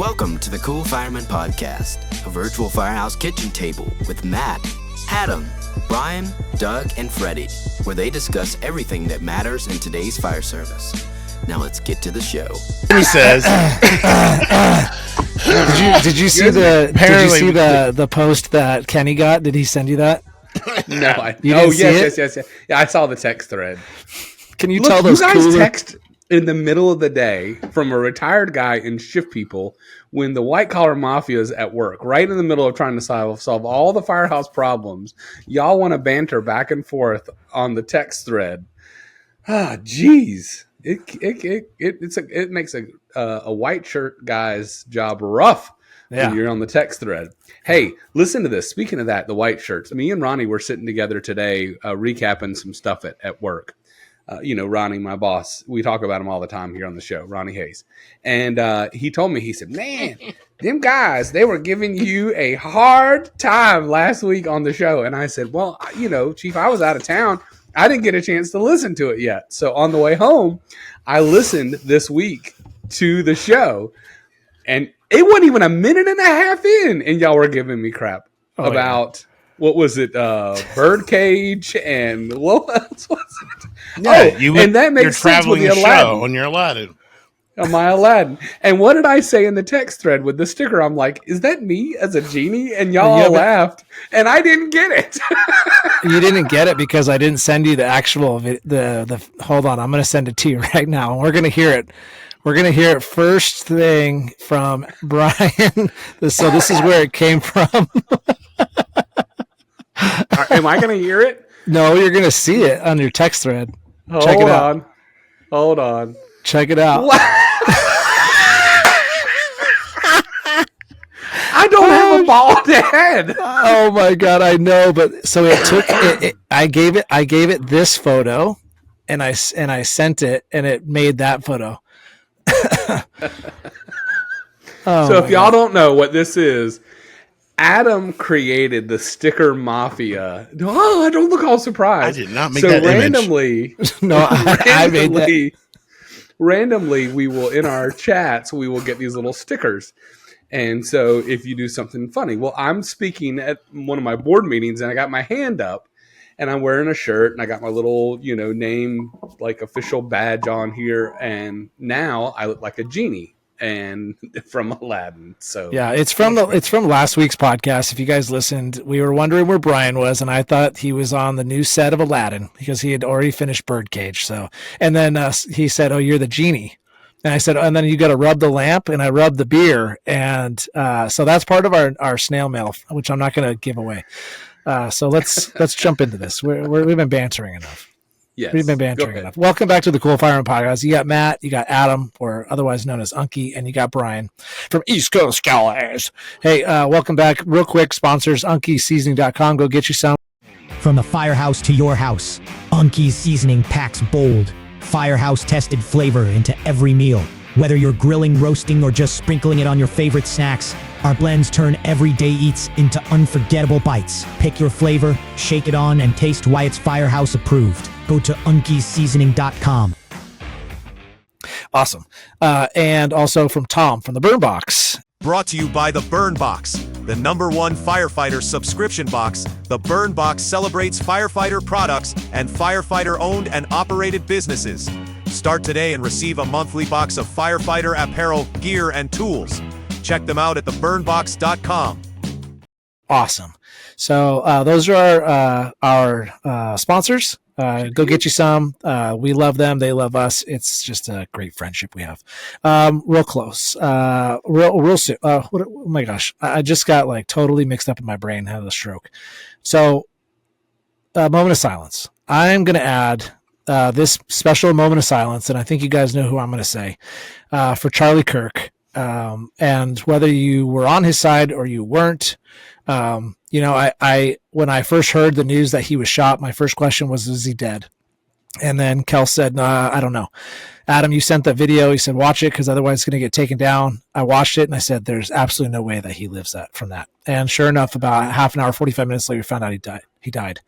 Welcome to the Cool Fireman Podcast, a virtual firehouse kitchen table with Matt, Adam, Brian, Doug, and Freddie, where they discuss everything that matters in today's fire service. Now let's get to the show. He says, Did you see the post that Kenny got? Did he send you that? No. Yes. Yeah, I saw the text thread. Can you tell those you guys cooler... text in the middle of the day from a retired guy in shift people when the white collar mafia is at work, right in the middle of trying to solve all the firehouse problems. Y'all want to banter back and forth on the text thread. Ah, geez. It makes a white shirt guy's job rough when you're on the text thread. Hey, listen to this. Speaking of that, the white shirts, me and Ronnie were sitting together today recapping some stuff at work. Ronnie, my boss, we talk about him all the time here on the show, Ronnie Hayes. And he told me, he said, man, them guys, they were giving you a hard time last week on the show. And I said, well, Chief, I was out of town. I didn't get a chance to listen to it yet. So on the way home, I listened this week to the show. And it wasn't even a minute and a half in, and y'all were giving me crap about... What was it? Birdcage and what else was it? Yeah, and that makes sense with the Aladdin. On your Aladdin. On my Aladdin. And what did I say in the text thread with the sticker? I'm like, is that me as a genie? And y'all all laughed, and I didn't get it. You didn't get it because I didn't send you the actual the. Hold on, I'm going to send it to you right now, and we're going to hear it. We're going to hear it first thing from Brian. So this is where it came from. Am I going to hear it? No, you're going to see it on your text thread. Check it out. Hold on. Check it out. I don't have a bald head. Oh my God, I know. But so it took it. I gave it this photo, and I sent it, and it made that photo. So if y'all don't know what this is, Adam created the sticker mafia. Oh, I don't look all surprised. I did not make that randomly, image. No, I made that. Randomly, we will, in our chats, we will get these little stickers. And so if you do something funny, well, I'm speaking at one of my board meetings, and I got my hand up, and I'm wearing a shirt, and I got my little, name, like official badge on here, and now I look like a genie. And from Aladdin. So yeah, it's from last week's podcast. If you guys listened, we were wondering where Brian was, and I thought he was on the new set of Aladdin because he had already finished Birdcage. So, and then he said, "Oh, you're the genie," and I said, "And then you got to rub the lamp," and I rubbed the beer, and so that's part of our snail mail, which I'm not going to give away. So let's jump into this. We've been bantering enough. Yes. We've been bantering enough. Welcome back to the Cool Fireman Podcast. You got Matt, you got Adam, or otherwise known as Unkie, and you got Brian from East Coast Scholars. Hey, welcome back. Real quick, sponsors, unkieseasoning.com. Go get you some. From the firehouse to your house, Unkie's seasoning packs bold, firehouse-tested flavor into every meal. Whether you're grilling, roasting, or just sprinkling it on your favorite snacks, our blends turn everyday eats into unforgettable bites. Pick your flavor, shake it on, and taste why it's firehouse approved. Go to unkieseasoning.com. Awesome. And also from Tom from the Burn Box. Brought to you by the Burn Box, the #1 firefighter subscription box. The Burn Box celebrates firefighter products and firefighter-owned and operated businesses. Start today and receive a monthly box of firefighter apparel, gear, and tools. Check them out at theburnbox.com. Awesome. So those are our sponsors. Go get you some. We love them. They love us. It's just a great friendship we have. Real close. Real soon. Oh my gosh. I just got like totally mixed up in my brain. Had a stroke. So moment of silence. I'm going to add this special moment of silence, and I think you guys know who I'm going to say, for Charlie Kirk. And whether you were on his side or you weren't, I when I first heard the news that he was shot, my first question was, is he dead? And then Kel said, nah, I don't know. Adam, you sent that video. He said, watch it because otherwise it's going to get taken down. I watched it and I said, there's absolutely no way that he lives from that. And sure enough, about half an hour, 45 minutes later, we found out he died.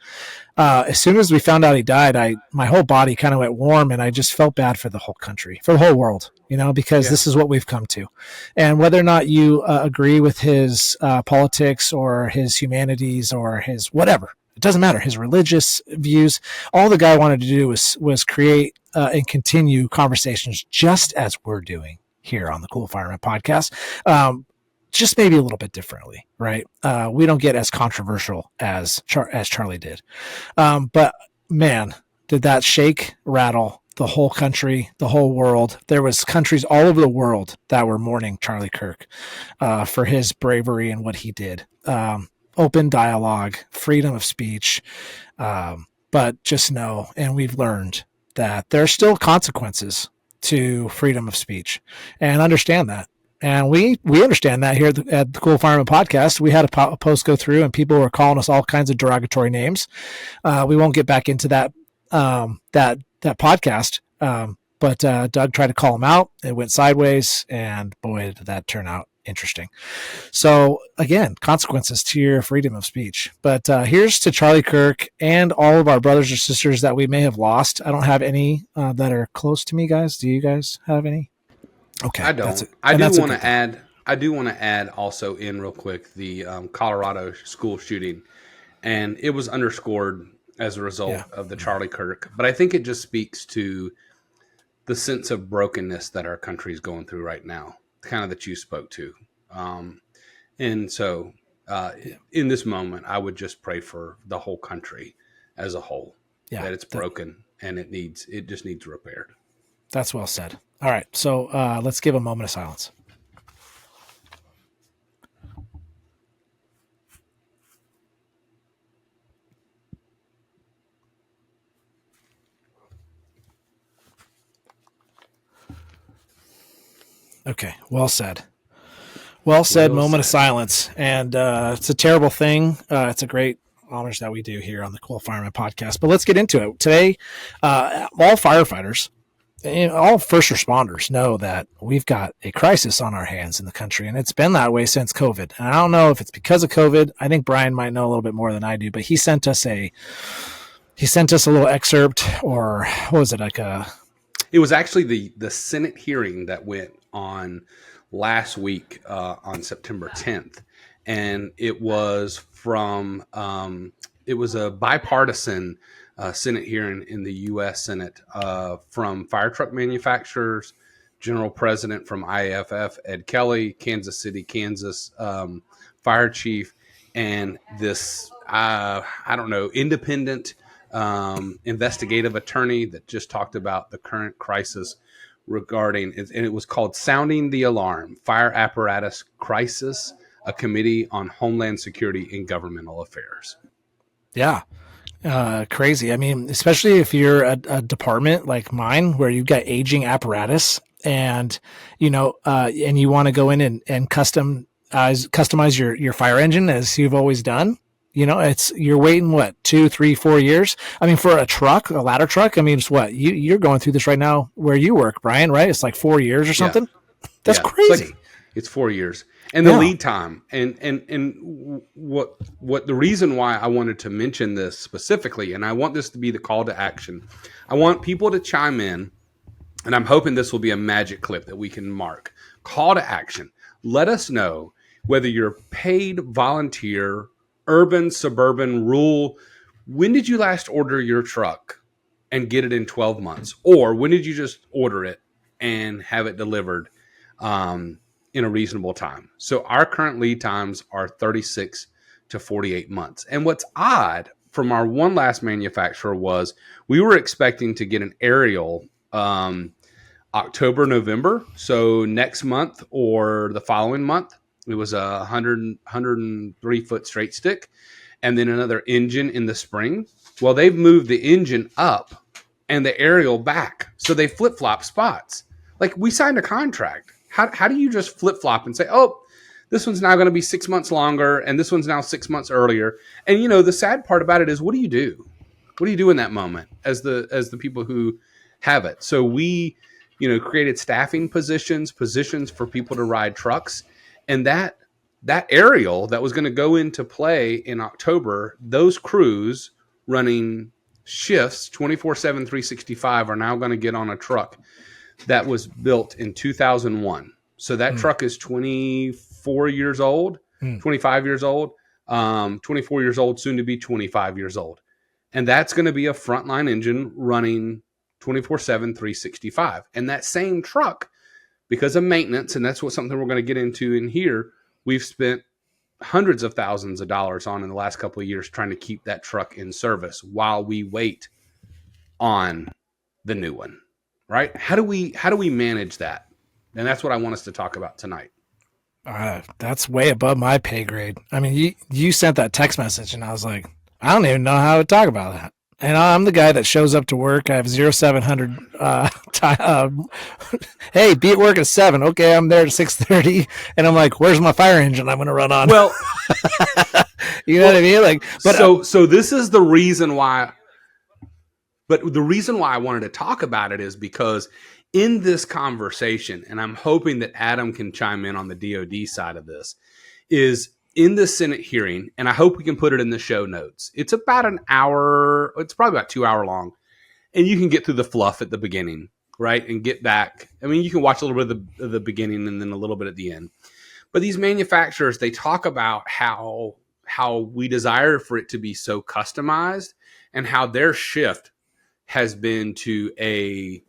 As soon as we found out he died, my whole body kind of went warm, and I just felt bad for the whole country, for the whole world. because this is what we've come to. And whether or not you agree with his politics or his humanities or his whatever, it doesn't matter, his religious views, all the guy wanted to do was create and continue conversations just as we're doing here on the Cool Fireman podcast. Just maybe a little bit differently, right? We don't get as controversial as Charlie did. But man, did that shake, rattle the whole country, the whole world. There was countries all over the world that were mourning Charlie Kirk for his bravery and what he did. Open dialogue, freedom of speech. But just know, and we've learned that there are still consequences to freedom of speech, and understand that. And we understand that here at the Cool Fireman podcast. We had a post go through and people were calling us all kinds of derogatory names. We won't get back into that podcast. But Doug tried to call him out. It went sideways, and boy, did that turn out interesting. So again, consequences to your freedom of speech. But here's to Charlie Kirk and all of our brothers or sisters that we may have lost. I don't have any that are close to me, guys. Do you guys have any? Okay, I don't. I do want to add also in real quick the Colorado school shooting, and it was underscored as a result of the Charlie Kirk. But I think it just speaks to the sense of brokenness that our country is going through right now, kind of that you spoke to. And so in this moment, I would just pray for the whole country as a whole, that it's broken and it just needs repaired. That's well said. All right. So let's give a moment of silence. Okay. Well said. Well said. Moment of silence. And it's a terrible thing. It's a great homage that we do here on the Cool Fireman podcast. But let's get into it. Today, all firefighters, all first responders know that we've got a crisis on our hands in the country, and it's been that way since COVID. And I don't know if it's because of COVID. I think Brian might know a little bit more than I do, but he sent us a little excerpt, or what was it, It was actually the Senate hearing that went on last week on September 10th, and it was from it was a bipartisan Senate hearing in the U.S. Senate from fire truck manufacturers, General President from IAFF, Ed Kelly, Kansas City, Kansas fire chief, and this, independent investigative attorney that just talked about the current crisis regarding, and it was called Sounding the Alarm, Fire Apparatus Crisis, a Committee on Homeland Security and Governmental Affairs. Yeah. Crazy. I mean, especially if you're a department like mine where you've got aging apparatus and, and you want to go in and customize your fire engine as you've always done. You're waiting what, 2, 3, 4 years? I mean, for a ladder truck, I mean, it's what you're going through this right now where you work, Brian, right? It's like 4 years or something. Yeah. That's crazy. It's 4 years. And the lead time and what the reason why I wanted to mention this specifically, and I want this to be the call to action. I want people to chime in, and I'm hoping this will be a magic clip that we can mark. Call to action. Let us know whether you're paid, volunteer, urban, suburban, rural. When did you last order your truck and get it in 12 months? Or when did you just order it and have it delivered in a reasonable time? So our current lead times are 36 to 48 months. And what's odd from our one last manufacturer was we were expecting to get an aerial October, November. So next month or the following month. It was a 103 foot straight stick, and then another engine in the spring. Well, they've moved the engine up and the aerial back. So they flip-flop spots. Like, we signed a contract. How do you just flip-flop and say, oh, this one's now going to be 6 months longer, and this one's now 6 months earlier? And, the sad part about it is, what do you do? What do you do in that moment as the people who have it? So we, created staffing positions for people to ride trucks. And that aerial that was going to go into play in October, those crews running shifts 24/7, 365 are now going to get on a truck that was built in 2001. So that truck is 24 years old, 25 years old, 24 years old, soon to be 25 years old. And that's going to be a frontline engine running 24/7, 365. And that same truck, because of maintenance, and that's something we're going to get into in here, we've spent hundreds of thousands of dollars on in the last couple of years trying to keep that truck in service while we wait on the new one. Right? How do we manage that? And that's what I want us to talk about tonight. That's way above my pay grade. I mean, you sent that text message, and I was like, I don't even know how to talk about that. And I'm the guy that shows up to work. I have 0700. Hey, be at work at 7. Okay, I'm there at 6:30, and I'm like, where's my fire engine I'm going to run on? Well, you know what I mean? Like, but so this is the reason why. But the reason why I wanted to talk about it is because in this conversation, and I'm hoping that Adam can chime in on the DoD side of this, is in the Senate hearing, and I hope we can put it in the show notes. It's about an hour. It's probably about 2 hours long, and you can get through the fluff at the beginning, right, and get back. I mean, you can watch a little bit of the beginning and then a little bit at the end. But these manufacturers, they talk about how we desire for it to be so customized, and how their shift has been to a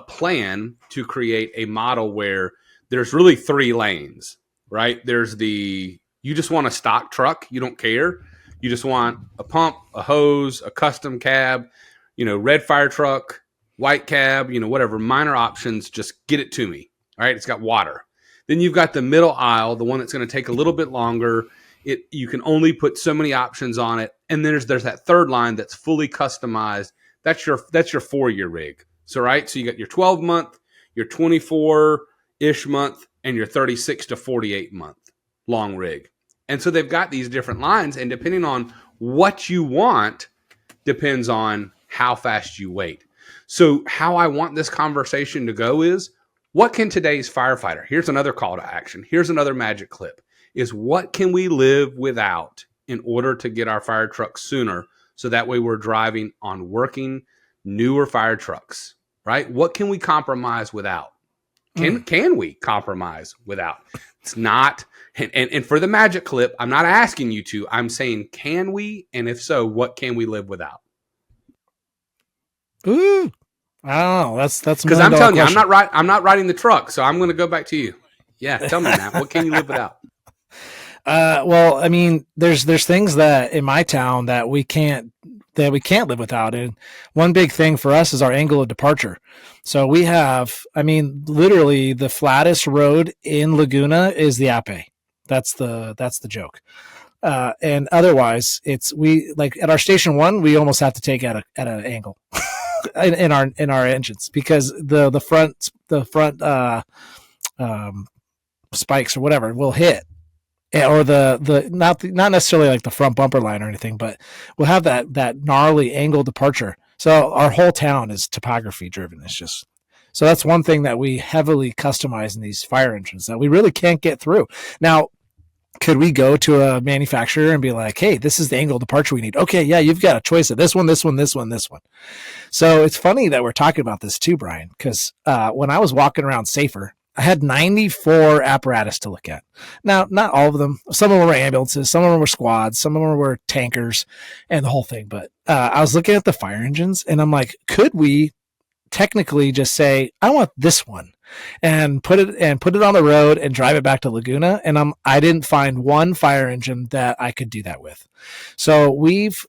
plan to create a model where there's really 3 lanes, right? There's you just want a stock truck. You don't care. You just want a pump, a hose, a custom cab, red fire truck, white cab, whatever, minor options. Just get it to me. All right. It's got water. Then you've got the middle aisle, the one that's going to take a little bit longer. You can only put so many options on it. And then there's that third line that's fully customized. That's your 4-year rig. So, right. So you got your 12-month, your 24-ish month, and your 36 to 48 month long rig. And so they've got these different lines, and depending on what you want depends on how fast you wait. So how I want this conversation to go is, what can today's firefighter, here's another call to action, here's another magic clip, is what can we live without in order to get our fire trucks sooner, so that way we're driving on working newer fire trucks, right? What can we compromise without? Can we compromise without? It's not, and for the magic clip, I'm not asking you to, I'm saying, can we? And if so, what can we live without? Ooh, I don't know. That's because I'm telling you, I'm not riding the truck, so I'm going to go back to you. Yeah, tell me, Matt, what can you live without? Well, I mean, there's things that in my town that we can't live without. And one big thing for us is our angle of departure. So we have, I mean, literally the flattest road in Laguna is the Ape. That's the joke. And otherwise we like at our station 1, we almost have to take at an angle in our engines, because the front spikes or whatever will hit. Or the not necessarily like the front bumper line or anything, but we'll have that gnarly angle departure. So our whole town is topography driven. It's just, so that's one thing that we heavily customize in these fire engines that we really can't get through. Now, could we go to a manufacturer and be like, hey, this is the angle departure we need? Okay, yeah, you've got a choice of this one, this one, this one, this one. So it's funny that we're talking about this too, Brian, because when I was walking around Safer, I had 94 apparatus to look at. Now, not all of them. Some of them were ambulances, some of them were squads, some of them were tankers, and the whole thing. But I was looking at the fire engines, and I'm like, could we technically just say, I want this one, and put it on the road and drive it back to Laguna? And I didn't find one fire engine that I could do that with. So we've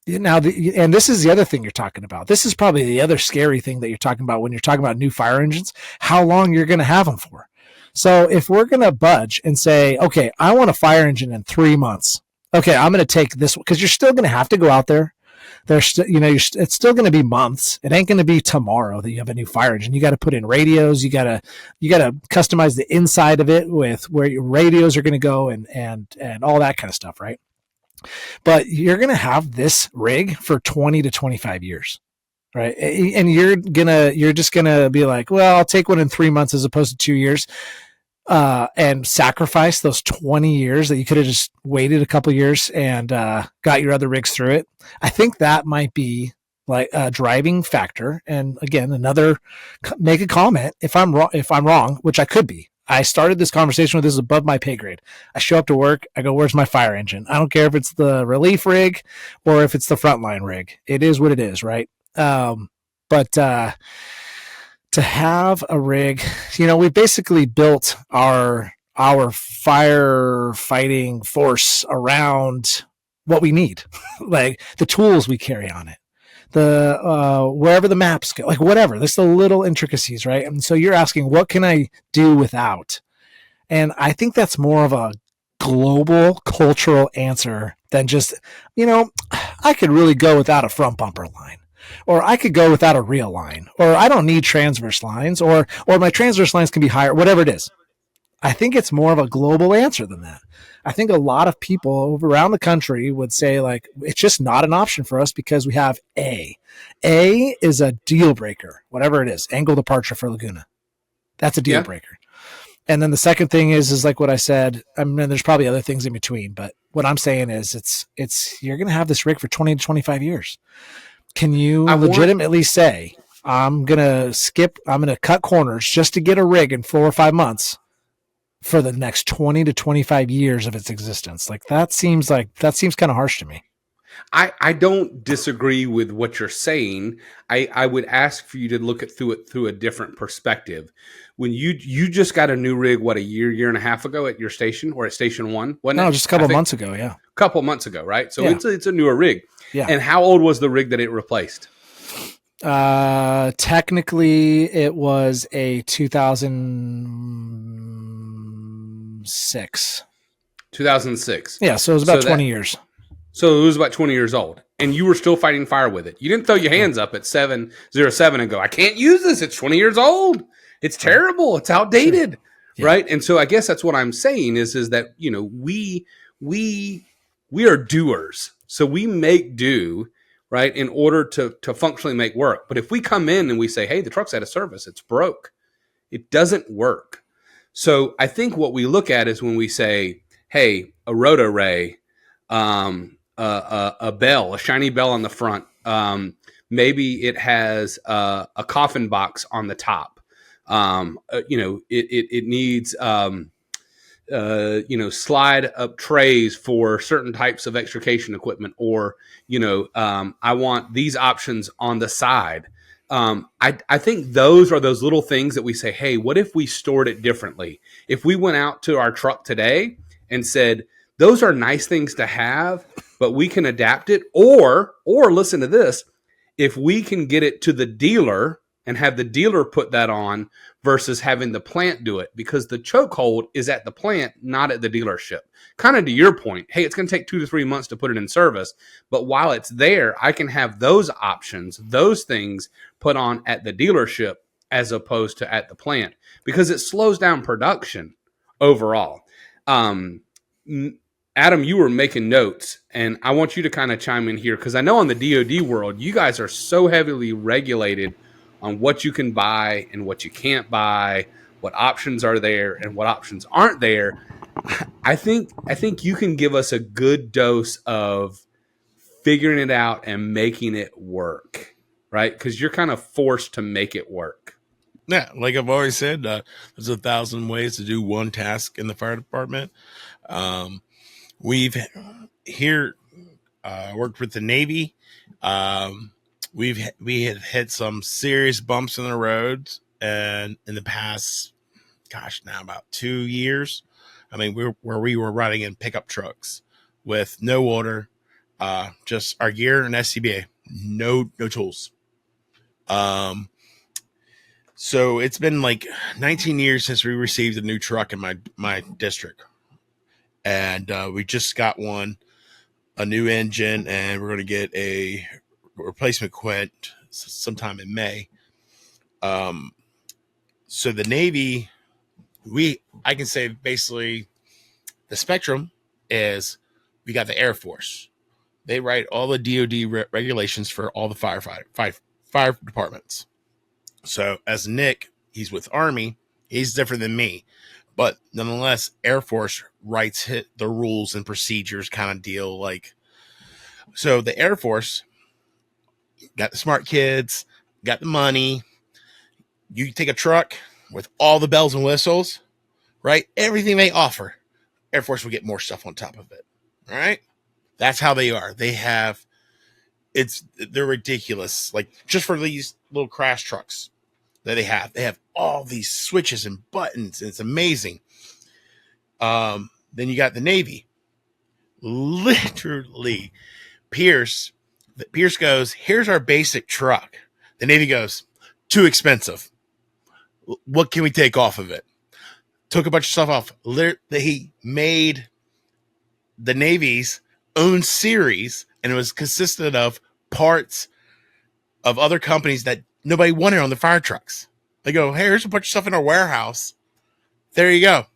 now, and this is the other thing you're talking about. This is probably the other scary thing that you're talking about when you're talking about new fire engines, how long you're going to have them for. So if we're going to budge and say, okay, I want a fire engine in 3 months. Okay, I'm going to take this, because you're still going to have to go out there. There's still, it's still going to be months. It ain't going to be tomorrow that you have a new fire engine. You got to put in radios. You got to customize the inside of it with where your radios are going to go and all that kind of stuff, right? But you're going to have this rig for 20 to 25 years, right? And you're just going to be like, well, I'll take one in 3 months as opposed to 2 years, and sacrifice those 20 years that you could have just waited a couple years and got your other rigs through it. I think that might be like a driving factor. And again, make a comment if I'm wrong, which I could be. I started this conversation with this is above my pay grade. I show up to work. I go, where's my fire engine? I don't care if it's the relief rig or if it's the frontline rig. It is what it is, right? But to have a rig, we basically built our firefighting force around what we need, like the tools we carry on it, the wherever the maps go, like whatever. There's the little intricacies, right? And so you're asking, what can I do without? And I think that's more of a global cultural answer than just, I could really go without a front bumper line, or I could go without a rear line, or I don't need transverse lines, or my transverse lines can be higher, whatever it is. I think it's more of a global answer than that. I think a lot of people around the country would say, like, it's just not an option for us because we have A. A is a deal breaker, whatever it is, angle departure for Laguna. That's a deal breaker. And then the second thing is like what I said. I mean, there's probably other things in between, but what I'm saying is it's you're going to have this rig for 20 to 25 years. Can you legitimately say, I'm going to cut corners just to get a rig in 4 or 5 months for the next 20 to 25 years of its existence? Like that seems kind of harsh to me. I don't disagree with what you're saying. I would ask for you to look through it through a different perspective. When you just got a new rig, a year and a half ago at your station or at station 1? Just a couple months ago. Yeah. A couple months ago. Right. So it's a newer rig. Yeah. And how old was the rig that it replaced? Technically it was a 2006. 2006. Yeah. So it was about 20 years. So it was about 20 years old, and you were still fighting fire with it. You didn't throw your hands up at 707 and go, I can't use this. It's 20 years old. It's terrible. It's outdated. Yeah. Right. And so I guess that's what I'm saying is that, we are doers. So we make do, right, in order to functionally make work. But if we come in and we say, hey, the truck's out of service, it's broke, it doesn't work. So I think what we look at is when we say, hey, a roto ray, a bell, a shiny bell on the front. Maybe it has a coffin box on the top. It needs slide up trays for certain types of extrication equipment, or I want these options on the side. I think those are those little things that we say, hey, what if we stored it differently? If we went out to our truck today and said, those are nice things to have, but we can adapt it. Or listen to this, if we can get it to the dealer and have the dealer put that on versus having the plant do it, because the chokehold is at the plant, not at the dealership. Kind of to your point, hey, it's going to take 2 to 3 months to put it in service. But while it's there, I can have those options, those things put on at the dealership as opposed to at the plant, because it slows down production overall. Adam, you were making notes, and I want you to kind of chime in here, because I know in the DoD world, you guys are so heavily regulated on what you can buy and what you can't buy, what options are there and what options aren't there. I think you can give us a good dose of figuring it out and making it work, right? Because you're kind of forced to make it work. Yeah, like I've always said, there's 1,000 ways to do one task in the fire department. We've here worked with the Navy. We had hit some serious bumps in the roads, and in the past, now about 2 years, I mean, we were riding in pickup trucks with no water, just our gear and SCBA, no tools. So it's been like 19 years since we received a new truck in my district. And we just got a new engine, and we're going to get a replacement quint sometime in May. So the Navy, I can say basically the spectrum is we got the Air Force. They write all the DoD regulations for all the fire departments. So as Nick, he's with Army, he's different than me. But nonetheless, Air Force writes the rules and procedures kind of deal. So the Air Force, got the smart kids, got the money. You take a truck with all the bells and whistles, right? Everything they offer, Air Force will get more stuff on top of it. All right. That's how they are. They're ridiculous. Like just for these little crash trucks that they have all these switches and buttons, and it's amazing. Then you got the Navy. Literally, Pierce goes, here's our basic truck. The Navy goes, too expensive. What can we take off of it? Took a bunch of stuff off. He made the Navy's own series, and it was consisted of parts of other companies that nobody wanted on the fire trucks. They go, hey, here's a bunch of stuff in our warehouse. There you go.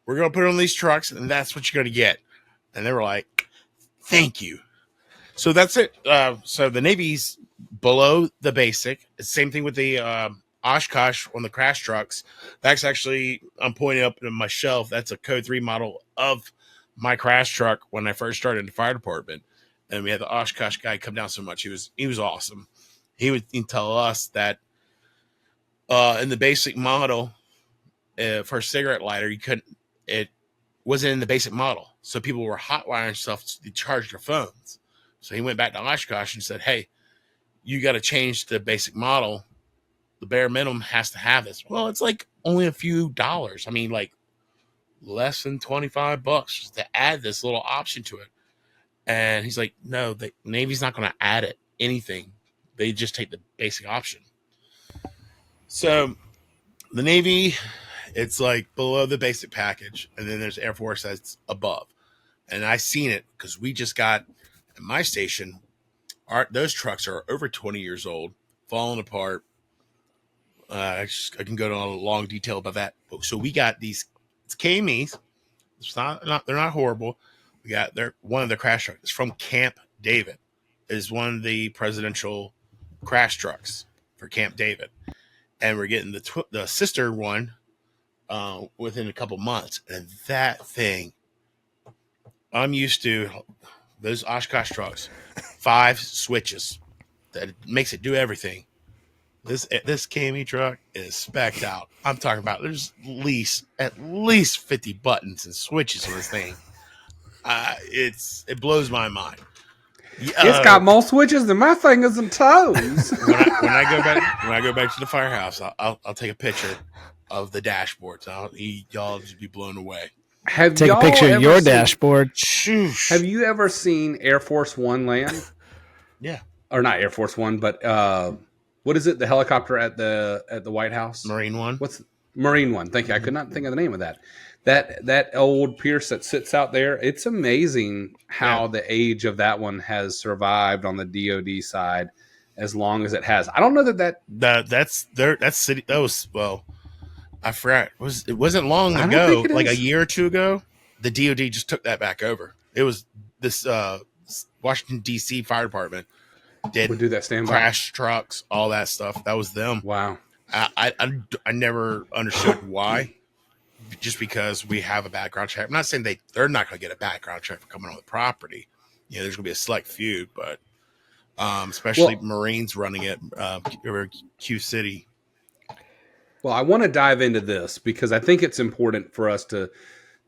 We're going to put it on these trucks, and that's what you're going to get. And they were like, thank you. So that's it. So the Navy's below the basic. It's the same thing with the Oshkosh on the crash trucks. That's actually, I'm pointing up in my shelf. That's a Code 3 model of my crash truck when I first started in the fire department. And we had the Oshkosh guy come down so much. He was awesome. He'd tell us that in the basic model for a cigarette lighter, it wasn't in the basic model. So people were hot wiring stuff to charge their phones. So he went back to Oshkosh and said, hey, you got to change the basic model. The bare minimum has to have this. Well, it's like only a few dollars. I mean, like less than $25 just to add this little option to it. And he's like, no, the Navy's not going to add anything. They just take the basic option. So the Navy, it's like below the basic package. And then there's Air Force that's above. And I seen it because we just got at my station. Those trucks are over 20 years old, falling apart. I can go into a long detail about that. So we got these KMEs. They're not horrible. We got one of the crash trucks. It's from Camp David. Is one of the presidential crash trucks for Camp David, and we're getting the sister one within a couple months. And that thing, I'm used to those Oshkosh trucks, 5 switches that makes it do everything. This KME truck is specced out. I'm talking about there's at least 50 buttons and switches on this thing. It blows my mind. It's got more switches than my fingers and toes. when I go back to the firehouse, I'll take a picture of the dashboard. Y'all just be blown away. Take a picture of your dashboard. Have you ever seen Air Force One land? Yeah, or not Air Force One, but what is it? The helicopter at the White House? Marine One. What's Marine One? Thank you. I could not think of the name of that. That old Pierce that sits out there. It's amazing how the age of that one has survived on the DoD side as long as it has. I don't know that's city. That was I forgot. It wasn't long ago, like a year or two ago. The DoD just took that back over. It was this Washington D.C. Fire Department would do that standby crash trucks, all that stuff. That was them. Wow. I never understood why. Just because we have a background check. I'm not saying they're not going to get a background check for coming on the property. You know, there's going to be a select few, but especially Marines running it over Q City. Well, I want to dive into this because I think it's important for us to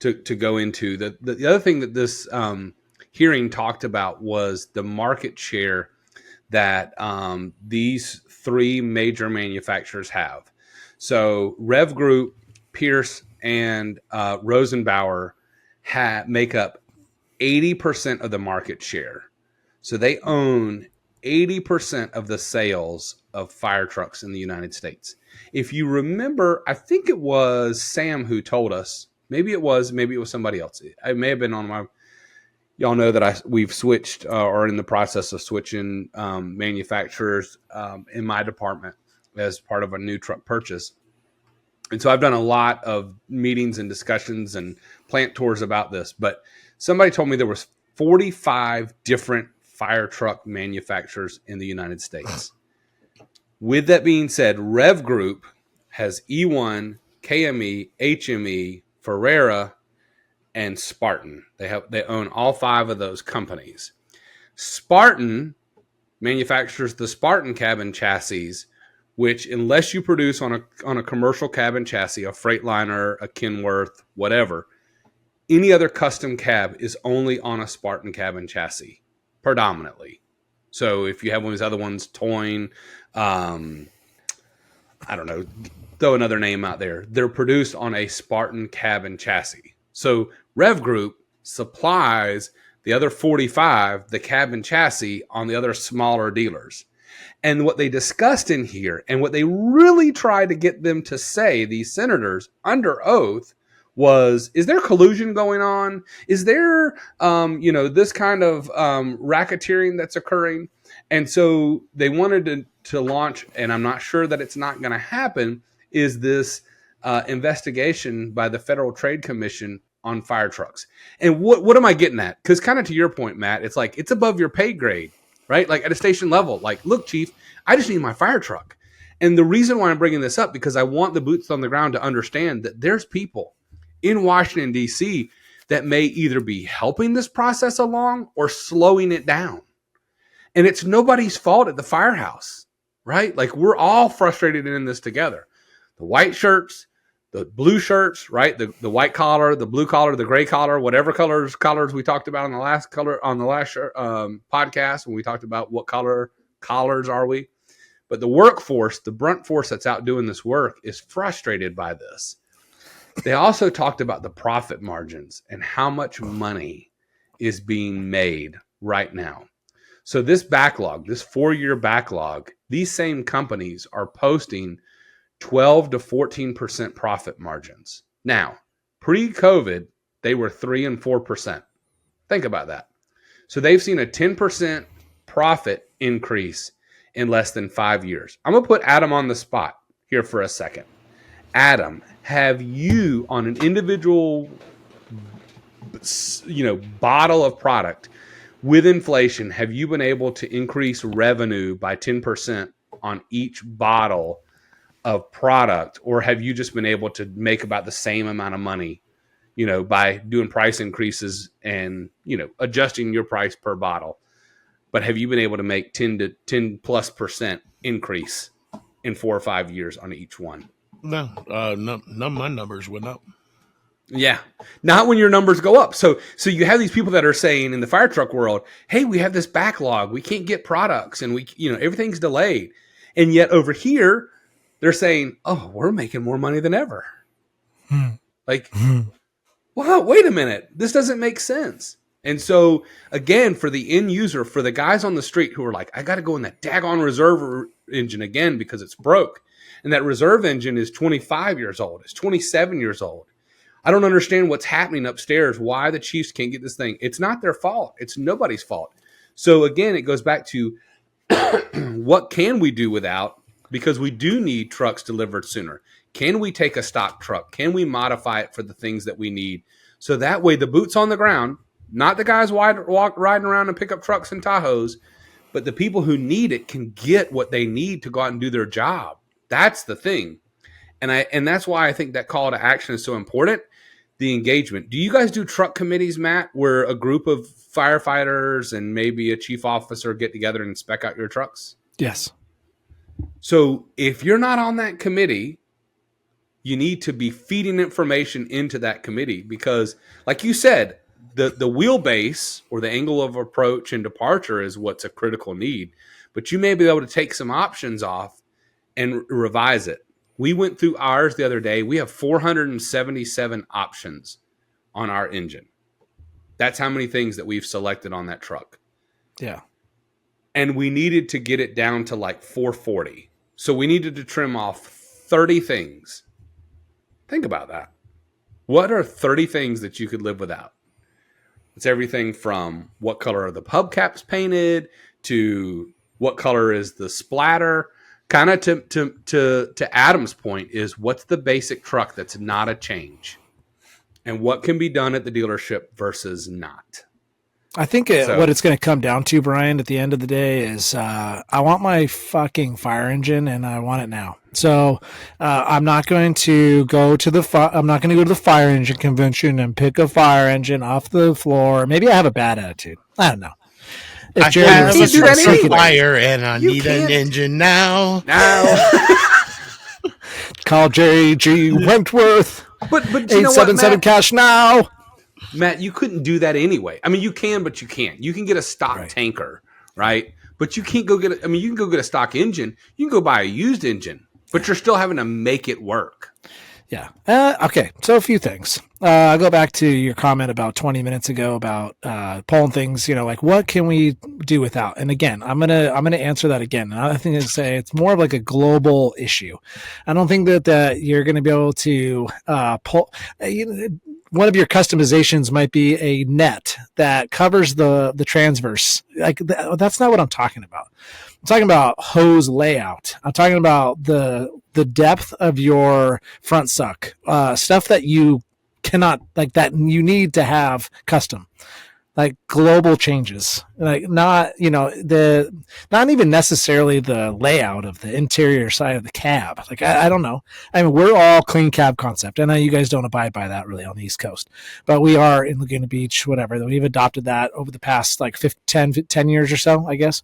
go into. The other thing that this hearing talked about was the market share that these 3 major manufacturers have. So Rev Group, Pierce, and Rosenbauer make up 80% of the market share. So they own 80% of the sales of fire trucks in the United States. If you remember, I think it was Sam who told us. Maybe it was somebody else. I may have been on my. Y'all know that we've switched or are in the process of switching manufacturers in my department as part of a new truck purchase. And so I've done a lot of meetings and discussions and plant tours about this. But somebody told me there was 45 different fire truck manufacturers in the United States. With that being said, Rev Group has E1, KME, HME, Ferrera, and Spartan. They own all 5 of those companies. Spartan manufactures the Spartan cabin chassis, which unless you produce on a commercial cabin chassis, a Freightliner, a Kenworth, whatever, any other custom cab is only on a Spartan cabin chassis, predominantly. So if you have one of these other ones, Toyn, I don't know, throw another name out there, they're produced on a Spartan cabin chassis. So Rev Group supplies the other 45, the cabin chassis, on the other smaller dealers. And what they discussed in here, and what they really tried to get them to say, these senators, under oath, was, is there collusion going on? Is there, this kind of racketeering that's occurring? And so they wanted to launch, and I'm not sure that it's not going to happen, is this investigation by the Federal Trade Commission on fire trucks. And what am I getting at? Because kind of to your point, Matt, it's like it's above your pay grade, right? Like at a station level, like, look, Chief, I just need my fire truck. And the reason why I'm bringing this up, because I want the boots on the ground to understand that there's people in Washington, D.C. that may either be helping this process along or slowing it down. And it's nobody's fault at the firehouse, right? Like, we're all frustrated in this together. The white shirts, the blue shirts, right? The white collar, the blue collar, the gray collar, whatever colors we talked about on the last podcast when we talked about what color collars are we. But the workforce, the brunt force that's out doing this work, is frustrated by this. They also talked about the profit margins and how much money is being made right now. So this backlog, this 4-year backlog, these same companies are posting 12 to 14% profit margins. Now, pre-COVID, they were 3 and 4%. Think about that. So they've seen a 10% profit increase in less than 5 years. I'm going to put Adam on the spot here for a second. Adam, have you, on an individual, bottle of product with inflation, have you been able to increase revenue by 10% on each bottle of product, or have you just been able to make about the same amount of money, by doing price increases and, adjusting your price per bottle? But have you been able to make 10 plus % increase in 4 or 5 years on each one? No, none of my numbers went up. Yeah, not when your numbers go up. So you have these people that are saying in the fire truck world, hey, we have this backlog, we can't get products, and everything's delayed. And yet over here, they're saying, oh, we're making more money than ever. Wow, wait a minute. This doesn't make sense. And so, again, for the end user, for the guys on the street who are like, I got to go in that daggone reserve engine again because it's broke. And that reserve engine is 25 years old. It's 27 years old. I don't understand what's happening upstairs, why the Chiefs can't get this thing. It's not their fault. It's nobody's fault. So, again, it goes back to what can we do without? Because we do need trucks delivered sooner. Can we take a stock truck? Can we modify it for the things that we need? So that way the boots on the ground, not the guys riding around and pick up trucks and Tahoes, but the people who need it can get what they need to go out and do their job. That's the thing. And that's why I think that call to action is so important, the engagement. Do you guys do truck committees, Matt, where a group of firefighters and maybe a chief officer get together and spec out your trucks? Yes. So if you're not on that committee, you need to be feeding information into that committee because, like you said, the wheelbase or the angle of approach and departure is what's a critical need. But you may be able to take some options off and revise it. We went through ours the other day. We have 477 options on our engine. That's how many things that we've selected on that truck. Yeah. And we needed to get it down to like 440. So we needed to trim off 30 things. Think about that. What are 30 things that you could live without? It's everything from what color are the hubcaps painted to what color is the splatter. Kind of to Adam's point is what's the basic truck that's not a change? And what can be done at the dealership versus not? I think what it's going to come down to, Brian, at the end of the day is I want my fucking fire engine and I want it now. So I'm not going to go to the fire engine convention and pick a fire engine off the floor. Maybe I have a bad attitude. I don't know. I Jerry have was do that a anyway. fire and I You need an can't- engine now. Now, Call Jerry G. Wentworth. but you know what, 877 Matt? cash now. Matt, you couldn't do that anyway. I mean, you can, but you can't. You can get a stock Right. tanker, right? But you can't go get. I mean, you can go get a stock engine. You can go buy a used engine, but you're still having to make it work. Yeah. Okay. So a few things. I'll go back to your comment about 20 minutes ago about pulling things. Like what can we do without? And again, I'm gonna answer that again. And I think I'd say it's more of like a global issue. I don't think that you're going to be able to pull. One of your customizations might be a net that covers the transverse. Like that's not what I'm talking about. I'm talking about hose layout. I'm talking about the depth of your front suck, stuff that you cannot, like that you need to have custom, like global changes, like not even necessarily the layout of the interior side of the cab. Like I don't know. I mean, we're all clean cab concept. I know you guys don't abide by that really on the East Coast, but we are in Laguna Beach, whatever. We've adopted that over the past like 10 years or so, I guess.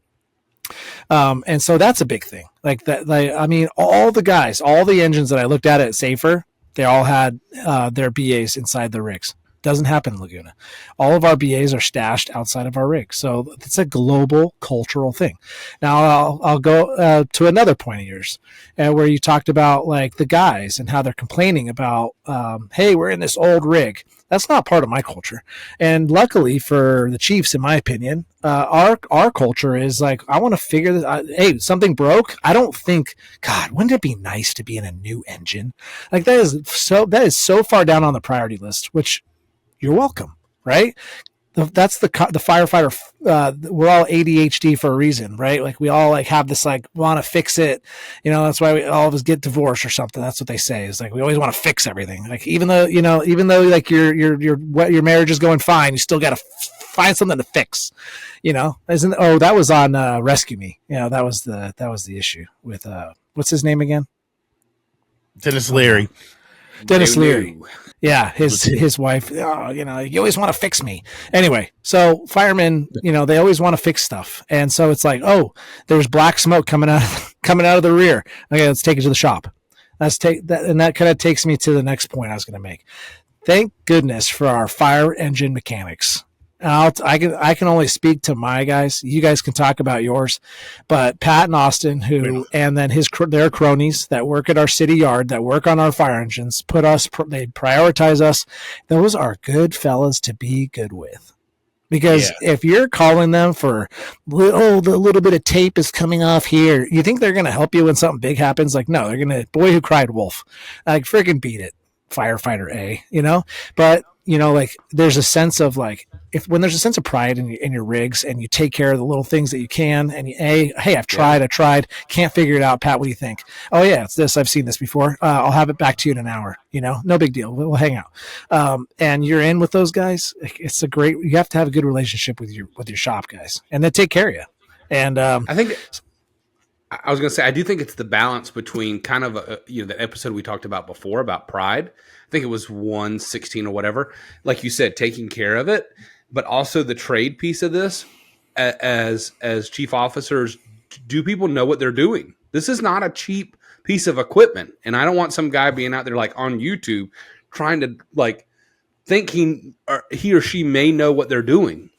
And so that's a big thing. Like that, I mean, all the engines that I looked at Safer, they all had their BAs inside the rigs. Doesn't happen in Laguna. All of our BAs are stashed outside of our rigs. So it's a global cultural thing. Now I'll go to another point of yours where you talked about like the guys and how they're complaining about, hey, we're in this old rig. That's not part of my culture. And luckily for the Chiefs, in my opinion, our culture is like, I want to figure this out. Hey, something broke. I don't think, God, wouldn't it be nice to be in a new engine? Like that is so far down on the priority list, which you're welcome, right? That's the firefighter. We're all ADHD for a reason, right? Like we all like have this like want to fix it. That's why all of us get divorced or something. That's what they say. Is like we always want to fix everything. Like even though like your marriage is going fine, you still got to find something to fix. That was on Rescue Me. That was the issue with what's his name again? Dennis Leary. Dennis Leary. Yeah, his wife, you always want to fix me. Anyway, so firemen, they always want to fix stuff. And so it's like, oh, there's black smoke coming out of the rear. Okay, let's take it to the shop. And that kind of takes me to the next point I was going to make. Thank goodness for our fire engine mechanics. And I can only speak to my guys. You guys can talk about yours, but Pat and Austin, and then their cronies that work at our city yard, that work on our fire engines, they prioritize us. Those are good fellas to be good with. Because if you're calling them for, the little bit of tape is coming off here, you think they're going to help you when something big happens? Like, no, they're going to, boy who cried wolf. Like, freaking beat it, firefighter A, But, like, there's a sense of, like, when there's a sense of pride in your rigs and you take care of the little things that you can, and hey, I tried, can't figure it out. Pat, what do you think? Oh yeah, it's this. I've seen this before. I'll have it back to you in an hour. No big deal. We'll hang out. And you're in with those guys. You have to have a good relationship with your shop guys, and they take care of you. And I think I was going to say, I do think it's the balance between kind of the episode we talked about before about pride. I think it was 116 or whatever. Like you said, taking care of it. But also the trade piece of this, as chief officers, do people know what they're doing? This is not a cheap piece of equipment, and I don't want some guy being out there like on YouTube trying to like thinking he or she may know what they're doing.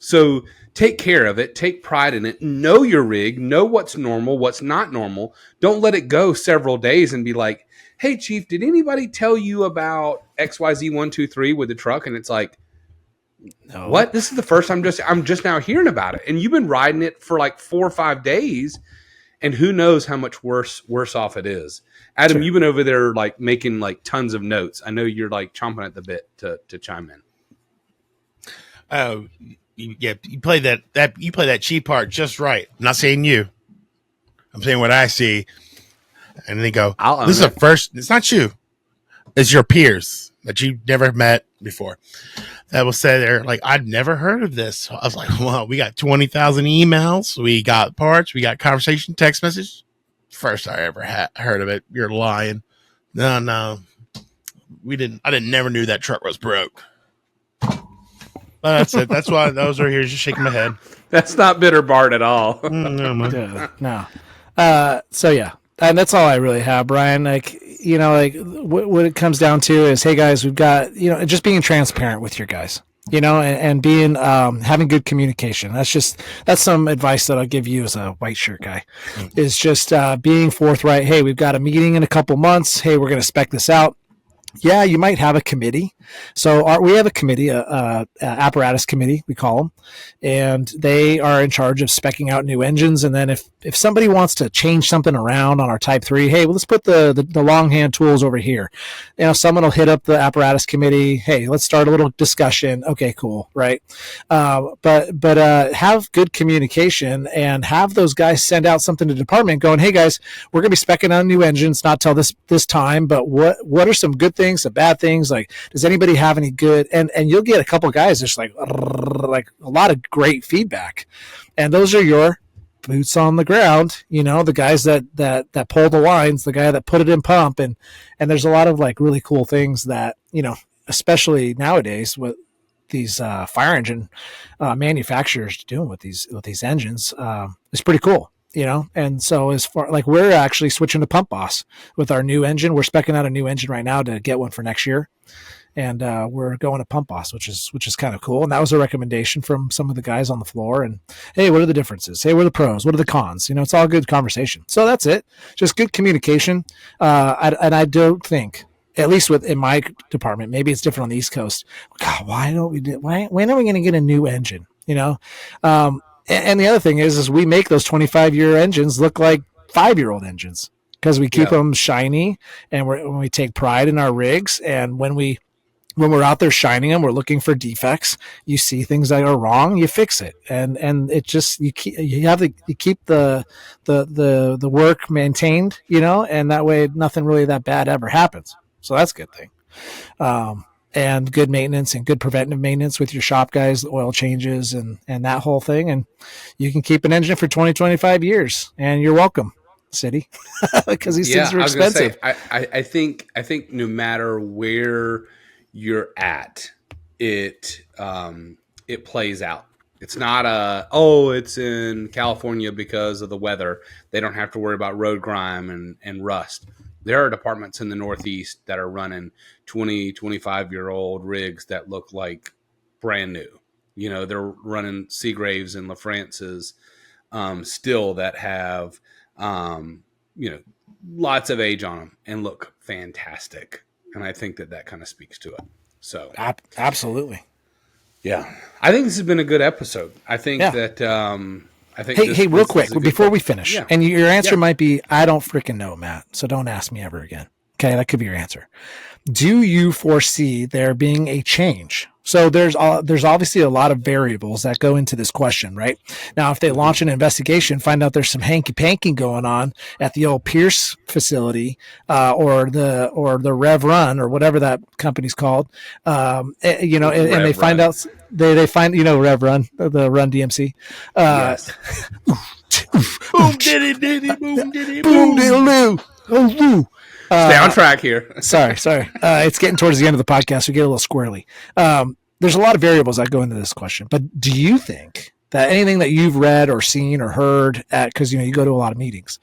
So take care of it, take pride in it, know your rig, know what's normal, what's not normal. Don't let it go several days and be like, "Hey, Chief, did anybody tell you about XYZ123 with the truck?" And it's like, no. What? This is the first time I'm just now hearing about it. And you've been riding it for like 4 or 5 days, and who knows how much worse off it is. Adam, You've been over there like making like tons of notes. I know you're like chomping at the bit to chime in. Oh, yeah, you play that cheap part just right. I'm not saying you. I'm saying what I see. And they go, this is the first, it's not you. It's your peers that you've never met before. That will say they're like, I'd never heard of this. I was like, well, we got 20,000 emails. We got parts. We got conversation, text message. First I ever heard of it. You're lying. No. We didn't. I never knew that truck was broke. That's it. That's why those are here. Just shaking my head. That's not bitter Bart at all. No, man. Yeah, no. So yeah, and that's all I really have, Brian. Like, like what it comes down to is, hey guys, we've got, just being transparent with your guys, and being, having good communication. That's some advice that I'll give you as a white shirt guy, is just, being forthright. Hey, we've got a meeting in a couple months. Hey, we're going to spec this out. Yeah, you might have a committee. So we have a committee, apparatus committee, we call them, and they are in charge of speccing out new engines. And then if somebody wants to change something around on our Type 3, hey, well, let's put the longhand tools over here. Someone will hit up the apparatus committee. Hey, let's start a little discussion. Okay, cool, right? But have good communication and have those guys send out something to the department going, hey guys, we're going to be speccing out new engines, not till this time, but what are some good things, some bad things? Like, does anybody have any good? And you'll get a couple guys just like a lot of great feedback, and those are your boots on the ground. The guys that pull the lines, the guy that put it in pump, and there's a lot of like really cool things that especially nowadays with these fire engine manufacturers doing with these engines is pretty cool. And so as far like we're actually switching to Pump Boss with our new engine. We're speccing out a new engine right now to get one for next year. And we're going to Pump Boss, which is kind of cool. And that was a recommendation from some of the guys on the floor. And hey, what are the differences? Hey, what are the pros? What are the cons? It's all good conversation. So that's it. Just good communication. And I don't think, at least in my department, maybe it's different on the East Coast. God, when are we going to get a new engine? And the other thing is we make those 25-year engines look like 5-year-old engines because we keep them shiny, and when we take pride in our rigs, and when we're out there shining them, we're looking for defects. You see things that are wrong, you fix it, and it just you keep the work maintained, and that way nothing really that bad ever happens. So that's a good thing. And good maintenance and good preventive maintenance with your shop guys, the oil changes and that whole thing. And you can keep an engine for 20, 25 years, and you're welcome, city, because these things are expensive. I think no matter where you're at, it plays out. It's not it's in California because of the weather. They don't have to worry about road grime and rust. There are departments in the Northeast that are running 20, 25-year-old rigs that look like brand new. They're running Seagraves and LaFrance's still that have, lots of age on them and look fantastic. And I think that kind of speaks to it. So absolutely. Yeah. I think this has been a good episode. I think that... Hey, real quick, before we finish, and your answer might be, I don't freaking know, Matt, so don't ask me ever again. Okay, that could be your answer. Do you foresee there being a change? So there's obviously a lot of variables that go into this question, right? Now, if they launch an investigation, find out there's some hanky-panky going on at the old Pierce facility, or the Rev Run, or whatever that company's called, and they find out they find Rev Run, the Run DMC. Yes. Boom diddy diddy boom diddy boom diddle doo. Stay on track here. sorry. It's getting towards the end of the podcast. We get a little squirrely. There's a lot of variables that go into this question, but do you think that anything that you've read or seen or heard because you go to a lot of meetings,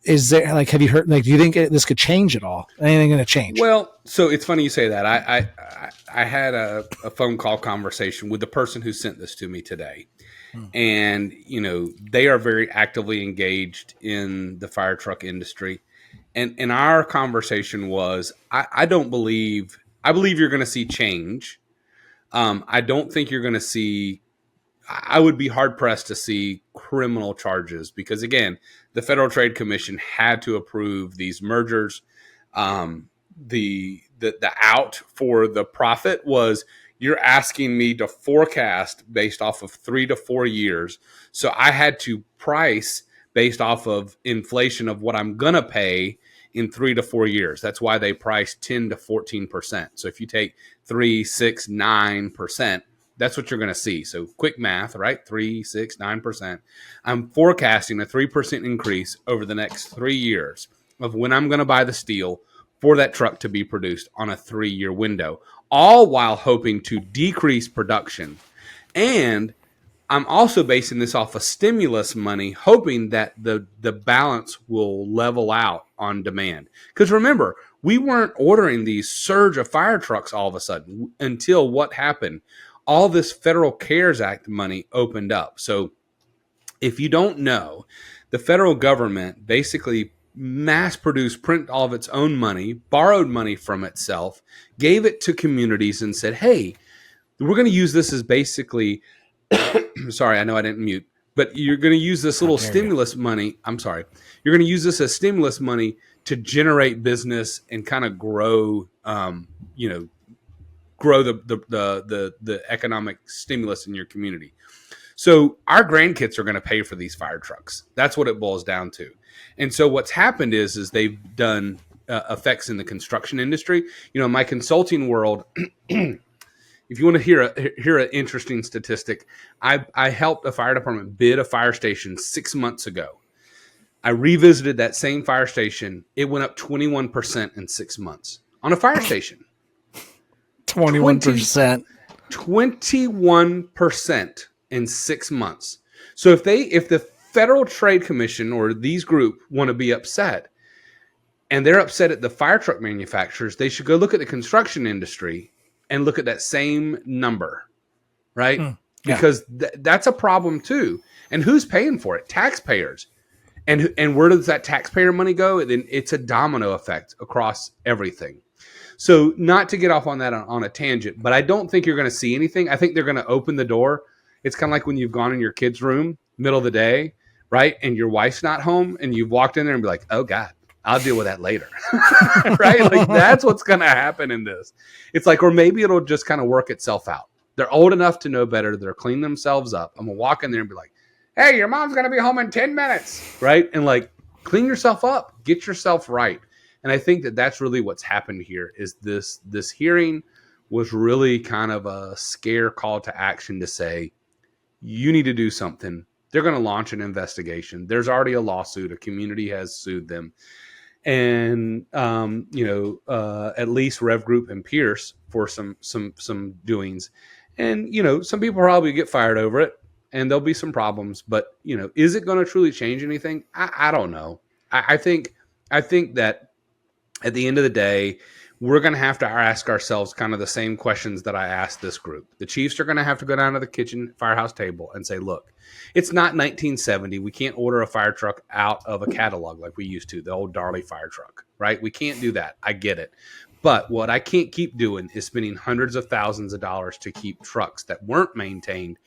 is there have you heard, do you think this could change at all? Anything going to change? Well, so it's funny you say that. I had a phone call conversation with the person who sent this to me today. And, they are very actively engaged in the fire truck industry. And our conversation was, I believe you're going to see change. I don't think you're going to see, I would be hard pressed to see criminal charges because, again, the Federal Trade Commission had to approve these mergers. The out for the profit was, you're asking me to forecast based off of 3 to 4 years. So I had to price based off of inflation of what I'm going to pay in 3 to 4 years. That's why they price 10 to 14%. So if you take 3, 6, 9%, that's what you're going to see. So quick math, right? 3, 6, 9%. I'm forecasting a 3% increase over the next 3 years of when I'm going to buy the steel for that truck to be produced on a 3-year window all while hoping to decrease production. And I'm also basing this off of stimulus money, hoping that the balance will level out on demand. Because remember, we weren't ordering these surge of fire trucks all of a sudden until what happened? All this Federal CARES Act money opened up. So if you don't know, the federal government basically mass produced, print all of its own money, borrowed money from itself, gave it to communities and said, hey, we're going to use this as basically, sorry, I know I didn't mute, but you're going to use this little stimulus money. I'm sorry. You're going to use this as stimulus money to generate business and kind of grow, grow the economic stimulus in your community. So our grandkids are going to pay for these fire trucks. That's what it boils down to. And so what's happened is they've done effects in the construction industry. You know, in my consulting world, if you want to hear an interesting statistic, I helped a fire department bid a fire station 6 months ago. I revisited that same fire station. It went up 21% in 6 months on a fire station. 21%. 21% in 6 months. So if the Federal Trade Commission or these group want to be upset, and they're upset at the fire truck manufacturers, they should go look at the construction industry and look at that same number, right? Yeah. Because that's a problem too. And who's paying for it? Taxpayers. And where does that taxpayer money go? Then it's a domino effect across everything. So not to get off on that on a tangent, but I don't think you're going to see anything. I think they're going to open the door. It's kind of like when you've gone in your kid's room, middle of the day, right? And your wife's not home and you've walked in there and be like, oh God, I'll deal with that later. Right? Like that's what's going to happen in this. It's like, or maybe it'll just kind of work itself out. They're old enough to know better. They're clean themselves up. I'm going to walk in there and be like, hey, your mom's going to be home in 10 minutes. Right? And like, clean yourself up, get yourself right. And I think that that's really what's happened here is this hearing was really kind of a scare call to action to say, you need to do something. They're going to launch an investigation. There's already a lawsuit. A community has sued them. And, at least Rev Group and Pierce for some doings. And, some people probably get fired over it and there'll be some problems. But, is it going to truly change anything? I don't know. I think that at the end of the day, we're going to have to ask ourselves kind of the same questions that I asked this group. The chiefs are going to have to go down to the kitchen firehouse table and say, look, it's not 1970. We can't order a fire truck out of a catalog like we used to, the old Darley fire truck, right? We can't do that. I get it. But what I can't keep doing is spending hundreds of thousands of dollars to keep trucks that weren't maintained.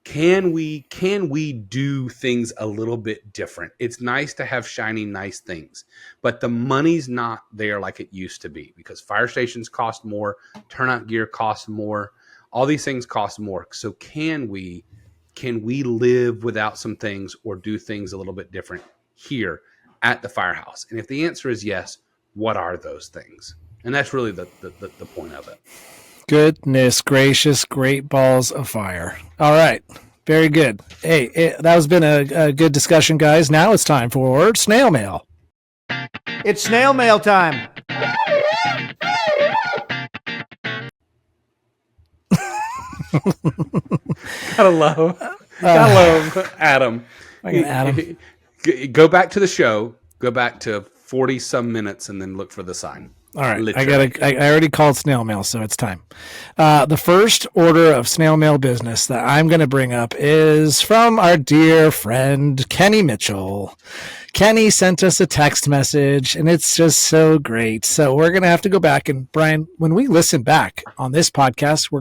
Can we do things a little bit different? It's nice to have shiny, nice things, but the money's not there like it used to be because fire stations cost more, turnout gear costs more, all these things cost more. So can we live without some things or do things a little bit different here at the firehouse? And if the answer is yes, what are those things? And that's really the point of it. Goodness gracious, great balls of fire. All right. Very good. Hey, that has been a good discussion, guys. Now it's time for snail mail. It's snail mail time. Gotta love Adam. Adam. Go back to the show. Go back to 40 some minutes and then look for the sign. All right, Literally. I already called snail mail, so it's time. The first order of snail mail business that I'm going to bring up is from our dear friend, Kenny Mitchell. Kenny sent us a text message, and it's just so great. So we're going to have to go back, and Brian, when we listen back on this podcast,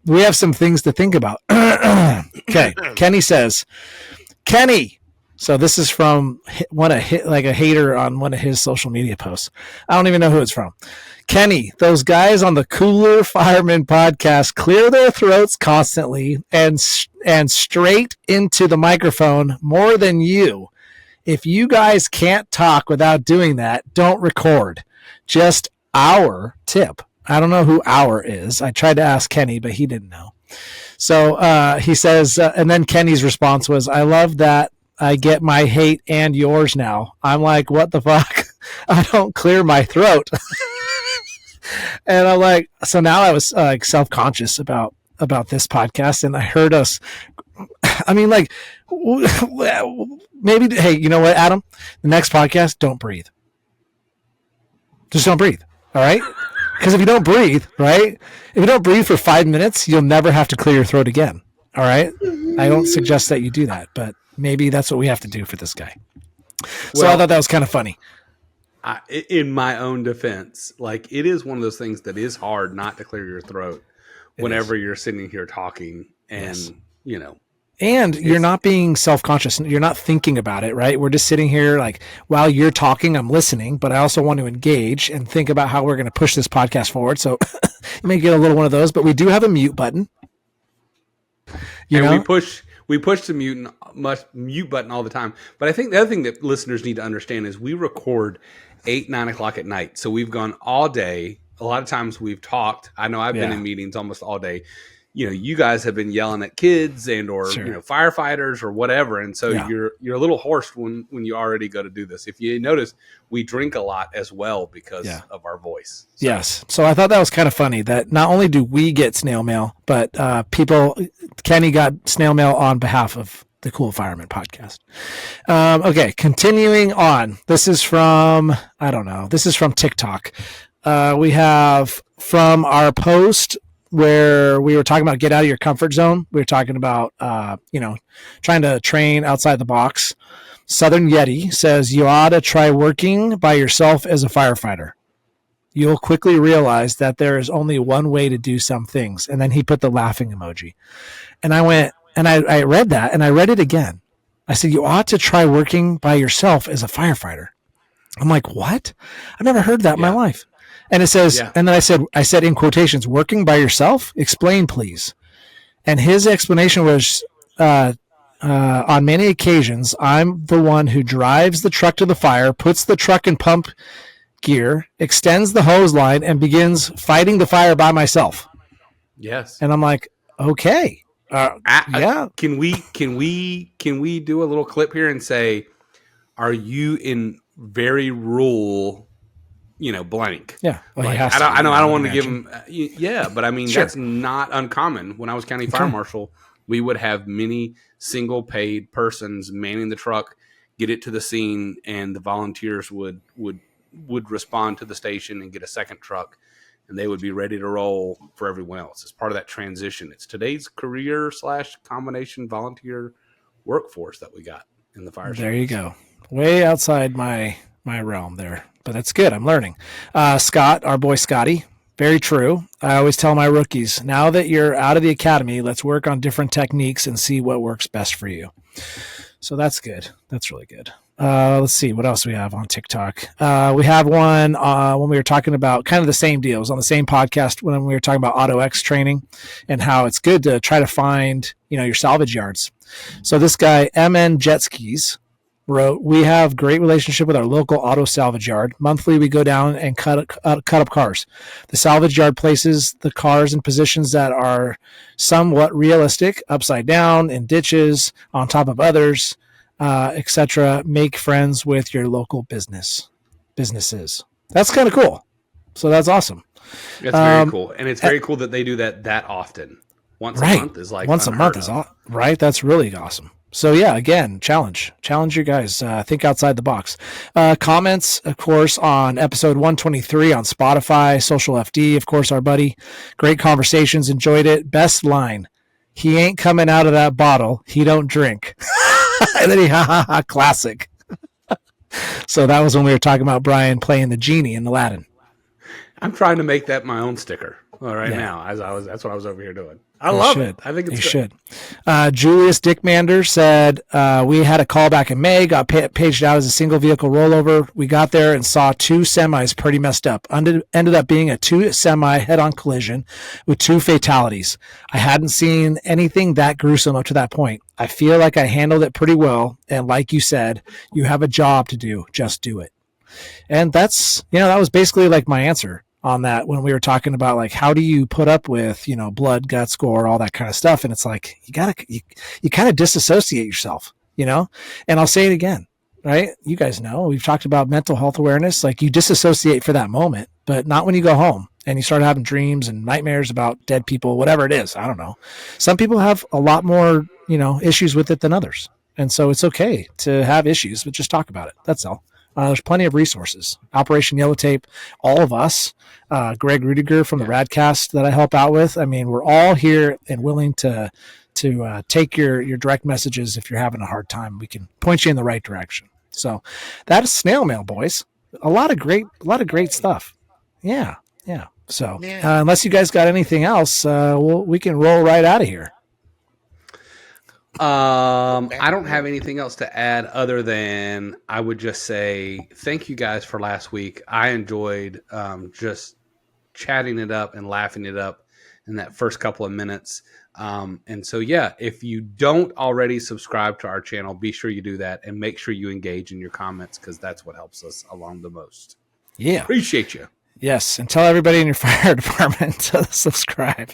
we have some things to think about. Okay, Kenny says, Kenny. So this is from a hater on one of his social media posts. I don't even know who it's from. Kenny, those guys on the Cooler Fireman podcast clear their throats constantly and straight into the microphone more than you. If you guys can't talk without doing that, don't record. Just our tip. I don't know who our is. I tried to ask Kenny, but he didn't know. So he says, and then Kenny's response was, I love that. I get my hate and yours now. I'm like, what the fuck? I don't clear my throat. And I'm like, so now I was like self-conscious about this podcast, and I heard us. I mean, like, maybe, hey, you know what, Adam? The next podcast, don't breathe. Just don't breathe. All right? Because if you don't breathe, right? If you don't breathe for 5 minutes, you'll never have to clear your throat again. All right? I don't suggest that you do that, but maybe that's what we have to do for this guy. So I thought that was kind of funny. In my own defense, like, it is one of those things that is hard not to clear your throat whenever you're sitting here talking, and you know, and you're not being self-conscious. You're not thinking about it, right? We're just sitting here, like, while you're talking, I'm listening, but I also want to engage and think about how we're going to push this podcast forward. So you may get a little one of those, but we do have a mute button. You know? We push the mute button all the time. But I think the other thing that listeners need to understand is we record 8, 9 o'clock at night. So we've gone all day. A lot of times we've talked. I know I've been in meetings almost all day. You know, you guys have been yelling at kids and or you know, firefighters or whatever, and so you're a little hoarse when you already go to do this. If you notice, we drink a lot as well because of our voice. So. Yes, so I thought that was kind of funny that not only do we get snail mail, but Kenny got snail mail on behalf of the Cool Fireman podcast. Okay, continuing on. This is from TikTok. We have from our post where we were talking about get out of your comfort zone. We were talking about, trying to train outside the box. Southern Yeti says you ought to try working by yourself as a firefighter. You'll quickly realize that there is only one way to do some things. And then he put the laughing emoji. And I went, and I read that, and I read it again. I said, you ought to try working by yourself as a firefighter. I'm like, what? I've never heard that in my life. And it says, and then I said in quotations, working by yourself? Explain, please. And his explanation was, on many occasions, I'm the one who drives the truck to the fire, puts the truck in pump gear, extends the hose line, and begins fighting the fire by myself. Yes. And I'm like, okay. Can we do a little clip here and say, are you in very rural, blank? Yeah. Well, like, I don't want to give him. But I mean, that's not uncommon. When I was county fire marshal, we would have many single paid persons manning the truck, get it to the scene, and the volunteers would respond to the station and get a second truck, and they would be ready to roll for everyone else. It's part of that transition. It's today's career/combination volunteer workforce that we got in the fire service. There you go. Way outside my realm there, but that's good. I'm learning. Scott, our boy Scotty, very true. I always tell my rookies, now that you're out of the academy, let's work on different techniques and see what works best for you. So that's good. That's really good. Let's see what else we have on TikTok. We have one when we were talking about kind of the same deals on the same podcast when we were talking about AutoX training and how it's good to try to find, your salvage yards. So this guy, MN Jet Skis, wrote, we have great relationship with our local auto salvage yard. Monthly, we go down and cut up cars. The salvage yard places the cars in positions that are somewhat realistic, upside down, in ditches, on top of others, etc. Make friends with your local businesses. That's kind of cool. So that's awesome. That's very cool. And it's very cool that they do that often. Once a month is like once a month is right. That's really awesome. So yeah, again, challenge you guys. Think outside the box. Comments, of course, on episode 123 on Spotify, Social FD, of course, our buddy. Great conversations. Enjoyed it. Best line. He ain't coming out of that bottle. He don't drink. And then classic. So that was when we were talking about Brian playing the Genie in Aladdin. I'm trying to make that my own sticker now. That's what I was over here doing. I love it. I think it's good. Julius Dickmander said, we had a call back in May, got paged out as a single vehicle rollover. We got there and saw 2 semis pretty messed up. Ended up being a 2 semi head-on collision with 2 fatalities. I hadn't seen anything that gruesome up to that point. I feel like I handled it pretty well. And like you said, you have a job to do. Just do it. And that's, that was basically like my answer on that when we were talking about like how do you put up with blood, guts, gore, all that kind of stuff. And it's like you kind of disassociate yourself, and I'll say it again, right? You guys know we've talked about mental health awareness. Like you disassociate for that moment, but not when you go home and you start having dreams and nightmares about dead people, whatever it is. I don't know. Some people have a lot more, issues with it than others. And so it's okay to have issues, but just talk about it. That's all. There's plenty of resources. Operation Yellow Tape, all of us, Greg Rudiger from the Radcast that I help out with. I mean, we're all here and willing to take your direct messages. If you're having a hard time, we can point you in the right direction. So that is snail mail, boys. A lot of great stuff. Yeah. So unless you guys got anything else, we can roll right out of here. I don't have anything else to add other than I would just say thank you guys for last week. I enjoyed just chatting it up and laughing it up in that first couple of minutes. And so, if you don't already subscribe to our channel, be sure you do that and make sure you engage in your comments because that's what helps us along the most. Yeah. Appreciate you. Yes, and tell everybody in your fire department to subscribe.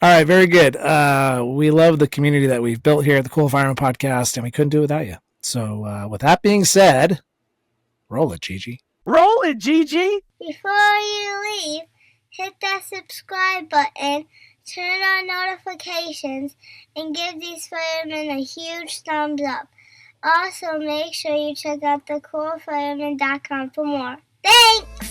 All right, very good. We love the community that we've built here at the Cool Fireman Podcast, and we couldn't do it without you. So with that being said, roll it, Gigi. Roll it, Gigi. Before you leave, hit that subscribe button, turn on notifications, and give these firemen a huge thumbs up. Also, make sure you check out thecoolfireman.com for more. Thanks!